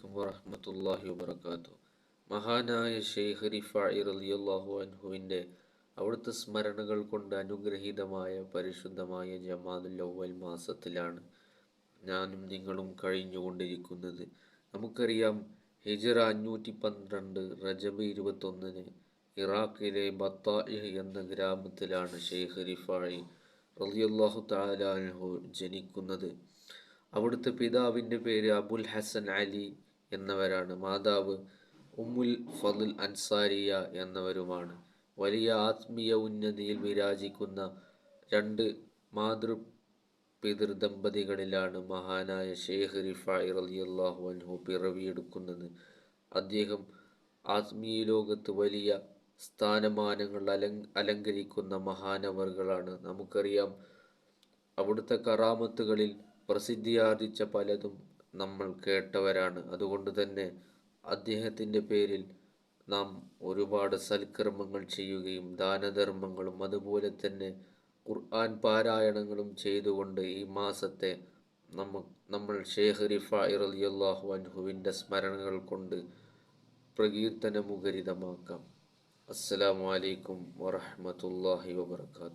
അലൈക്കും വറഹ്മത്തുള്ളാഹി വബറകാതുഹു. മഹാനായ ഷെയ്ഖ് റിഫാഇ റളിയല്ലാഹു അൻഹുവിൻ്റെ അവിടുത്തെ സ്മരണകൾ കൊണ്ട് അനുഗ്രഹീതമായ പരിശുദ്ധമായ ജമാദുൽ അവ്വൽ മാസത്തിലാണ് ഞാനും നിങ്ങളും കഴിഞ്ഞുകൊണ്ടിരിക്കുന്നത്. നമുക്കറിയാം, ഹിജ്റ 512 റജബ് 21 ഇറാഖിലെ ബത്താഇഹ് എന്ന ഗ്രാമത്തിലാണ് ഷെയ്ഖ് റിഫാഇ റളിയല്ലാഹു തആല അൻഹു ജനിക്കുന്നത്. അവിടുത്തെ പിതാവിൻ്റെ പേര് അബുൽ ഹസൻ അലി എന്നവരാണ്. മാതാവ് ഉമ്മുൽ ഫضൽ അൻസാരിയ എന്നവരുമാണ്. വലിയ ആത്മീയ ഉന്നതിയിൽ വിരാജിക്കുന്ന രണ്ട് പിതൃദമ്പതികളിലാണ് മഹാനായ ഷെയ്ഖ് റിഫാഇ റളിയല്ലാഹു അൻഹു പിറവിയെടുക്കുന്നത്. അദ്ദേഹം ആത്മീയ ലോകത്ത് വലിയ സ്ഥാനമാനങ്ങൾ അലങ്കരിക്കുന്ന മഹാനവറുകളാണ്. നമുക്കറിയാം, അവിടുത്തെ കറാമത്തുകളിൽ പ്രസിദ്ധിയാർജിച്ച പലതും നമ്മൾ കേട്ടവരാണ്. അതുകൊണ്ട് തന്നെ അദ്ദേഹത്തിൻ്റെ പേരിൽ നാം ഒരുപാട് സൽക്കർമ്മങ്ങൾ ചെയ്യുകയും ദാനധർമ്മങ്ങളും അതുപോലെ തന്നെ ഖുർആൻ പാരായണങ്ങളും ചെയ്തുകൊണ്ട് ഈ മാസത്തെ നമ്മൾ ഷെയ്ഖ് റിഫാഇ റളിയല്ലാഹു അൻഹുവിൻ്റെ സ്മരണകൾ കൊണ്ട് പ്രകീർത്തനമുഖരിതമാക്കാം. അസ്സലാമു അലൈക്കും വറഹ്മത്തുള്ളാഹി വബറകാതുഹു.